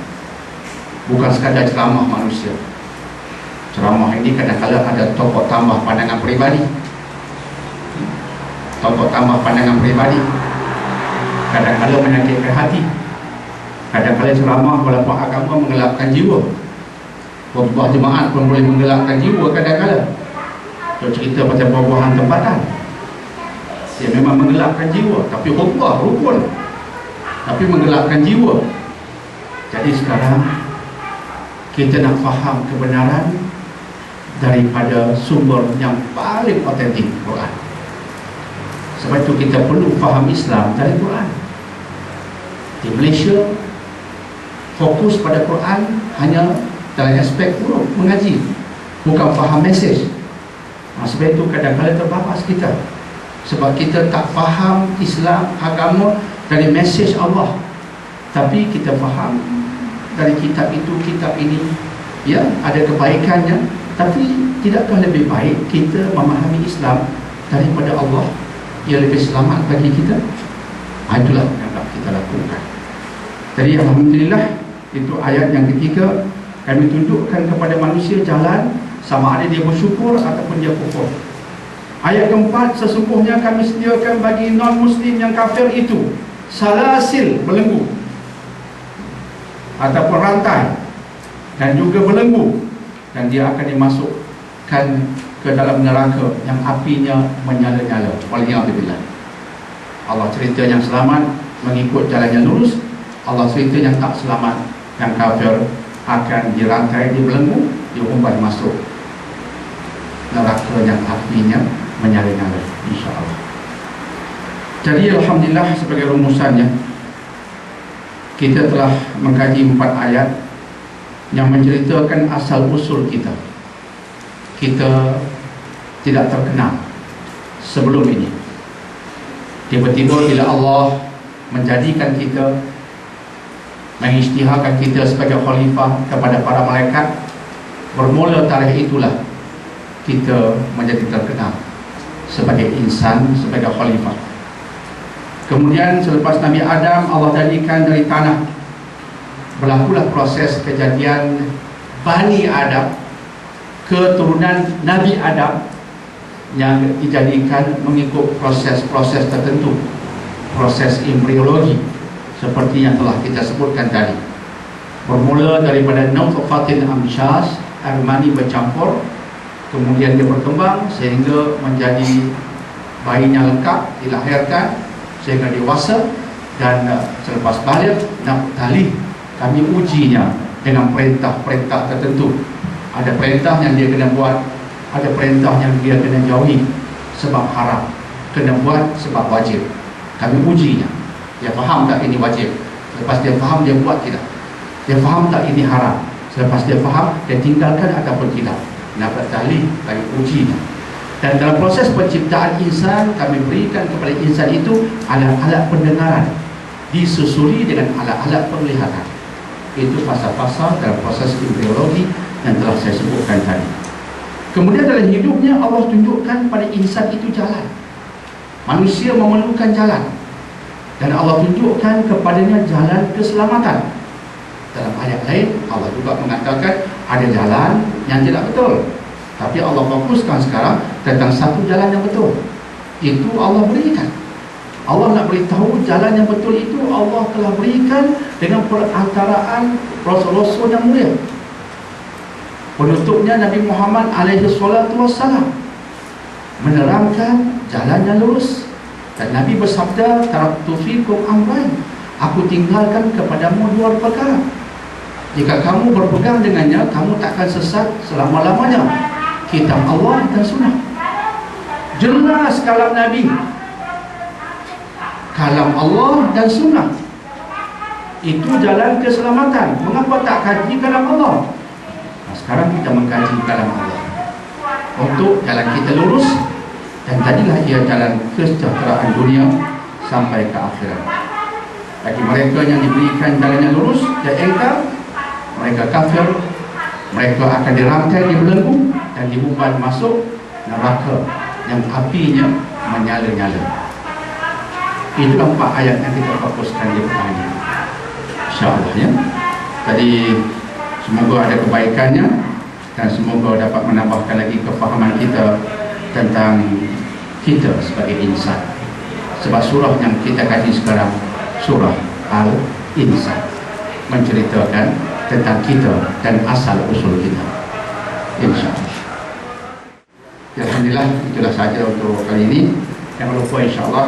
Bukan sekadar ceramah manusia. Ceramah ini kadang-kadang ada tokok tambah pandangan peribadi. Tokok tambah pandangan peribadi. Kadang-kadang menyakitkan hati. Kadang-kadang ceramah walaupun agama menggelapkan jiwa. Khutbah jemaat pun boleh menggelapkan jiwa kadang-kadang. Kalau cerita pasal buah-buahan tempatan, dia memang menggelapkan jiwa. Tapi khutbah rukun, tapi menggelapkan jiwa. Jadi sekarang kita nak faham kebenaran daripada sumber yang paling otentik, Quran. Sebab itu kita perlu faham Islam dari Quran. Di Malaysia fokus pada Quran hanya dalam aspek huruf mengaji, bukan faham mesej. Sebab itu kadang-kadang terbabas kita, sebab kita tak faham Islam, agama dari mesej Allah. Tapi kita faham dari kitab itu, kitab ini, ya, ada kebaikannya. Tapi tidakkah lebih baik kita memahami Islam daripada Allah, yang lebih selamat bagi kita? Itulah yang nak kita lakukan. Jadi alhamdulillah, itu ayat yang ketiga. Kami tunjukkan kepada manusia jalan, sama ada dia bersyukur ataupun dia kufur. Ayat keempat, sesungguhnya kami sediakan bagi non-muslim yang kafir itu salasil, belenggu, ataupun rantai, dan juga belenggu, dan dia akan dimasukkan ke dalam neraka yang apinya menyala-nyala. Waliyahzubillah. Allah cerita yang selamat mengikut jalan yang lurus, Allah cerita yang tak selamat, yang kafir, akan dirantai, dibelenggu, diumpan masuk neraka yang apinya menyala-nyala, insya-Allah. Jadi alhamdulillah, sebagai rumusannya, kita telah mengkaji 4 ayat yang menceritakan asal usul kita. Kita tidak terkenal sebelum ini. Tiba-tiba bila Allah menjadikan kita, mengisytiharkan kita sebagai khalifah kepada para malaikat, bermula tarikh itulah kita menjadi terkenal sebagai insan, sebagai khalifah. Kemudian selepas Nabi Adam, Allah jadikan dari tanah, berlakulah proses kejadian Bani Adam, keturunan Nabi Adam, yang dijadikan mengikut proses-proses tertentu, proses embriologi seperti yang telah kita sebutkan tadi. Bermula daripada nutfatin amsyas, air mani bercampur, kemudian dia berkembang sehingga menjadi bayinya lengkap, dilahirkan sehingga dewasa, dan selepas balik Naftali, kami ujinya dengan perintah-perintah tertentu. Ada perintah yang dia kena buat ada perintah yang dia kena jauhi sebab haram, kena buat sebab wajib. Kami ujinya, dia faham tak ini wajib? Selepas dia faham, dia buat tidak. Dia faham tak ini haram? Selepas dia faham, dia tinggalkan ataupun tidak. Dapat tahlil, kami ujinya. Dan dalam proses penciptaan insan, kami berikan kepada insan itu alat-alat pendengaran, disusuli dengan alat-alat penglihatan. Itu fasa-fasa dalam proses embriologi yang telah saya sebutkan tadi. Kemudian dalam hidupnya Allah tunjukkan pada insan itu jalan. Manusia memerlukan jalan, dan Allah tunjukkan kepadanya jalan keselamatan. Dalam ayat lain Allah juga mengatakan ada jalan yang tidak betul, tapi Allah fokuskan sekarang tentang satu jalan yang betul. Itu Allah berikan. Allah nak beritahu jalan yang betul itu Allah telah berikan dengan perantaraan Rasul-Rasul yang mulia. Penutupnya Nabi Muhammad alaihi salatu wassalam menerangkan jalan yang lurus. Dan Nabi bersabda, taraktu fikum amrayn, aku tinggalkan kepadamu dua perkara. Jika kamu berpegang dengannya, kamu takkan sesat selama-lamanya. Kitab Allah dan sunnah. Jelas kalam Nabi, kalam Allah dan sunnah. Itu jalan keselamatan. Mengapa tak kaji kalam Allah? Nah, sekarang kita mengkaji kalam Allah untuk jalan kita lurus, dan jadilah ia jalan kesejahteraan dunia sampai ke akhirat. Bagi mereka yang diberikan jalan yang lurus dan engkar, mereka kafir, mereka akan dirantai, dibelenggu dan diumpan masuk neraka yang apinya menyala-nyala. Itu 4 ayat yang kita fokuskan di petang ini, InsyaAllah ya. Jadi semoga ada kebaikannya, dan semoga dapat menambahkan lagi kefahaman kita tentang kita sebagai insan. Sebab surah yang kita kaji sekarang, surah Al-Insan, menceritakan tentang kita dan asal usul kita, InsyaAllah. Alhamdulillah, itulah saja untuk kali ini. Jangan lupa InsyaAllah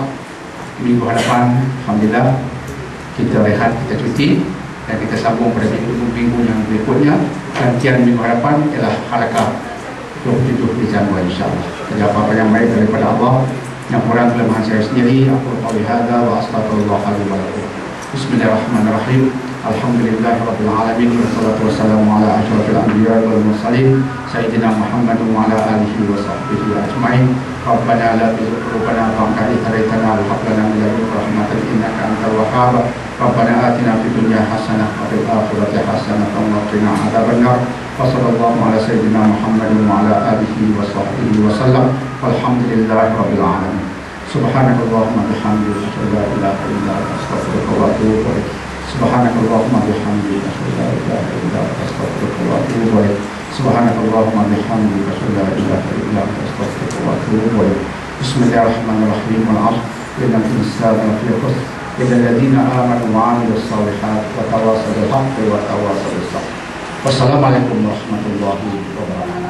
minggu hadapan, Alhamdulillah, kita rehat, kita cuti, dan kita sambung pada minggu yang berikutnya. Gantian minggu hadapan ialah halakah 27 Disember InsyaAllah. Jadi apa-apa yang baik daripada Allah, yang kurang kelemahan saya sendiri, aku qali hadza wa astaghfirullah li wa lakum. Bismillahirrahmanirrahim. Alhamdulillahirabbil alamin, wassalatu wassalamu ala asyrafil anbiya'i wal mursalin sayyidina Muhammadin wa ala alihi wa sahbihi ajma'in. Rabbana la tuzigh qulubana ba'da idh hadaytana wa hab lana min ladunka rahmatan innaka antal wahhab. Rabbana atina fid dunya hasanah wa fil akhirati hasanah wa qina adzabannar. Wassallallahu ala sayyidina Muhammadin wa ala alihi wa sahbihi wa sallam. Walhamdulillahirabbil alamin. Subhanakallahumma bihamdika asyhadu an la ilaha illa anta astaghfiruka wa atubu ilaik. Subhanakallahumma bihamdika asyhadu an la ilaha illa anta astaghfiruka wa atubu ilaik. Subhanakallahumma bihamdika asyhadu an la ilaha illa anta astaghfiruka wa atubu ilaik. Bismillahirrahmanirrahim. Wal 'ashr innal insana lafi khusr illa alladziina aamanu wa 'amilus shalihaat wa tawassaw bil haqqi wa tawassaw bis sabr. Wassalamualaikum warahmatullahi wabarakatuh.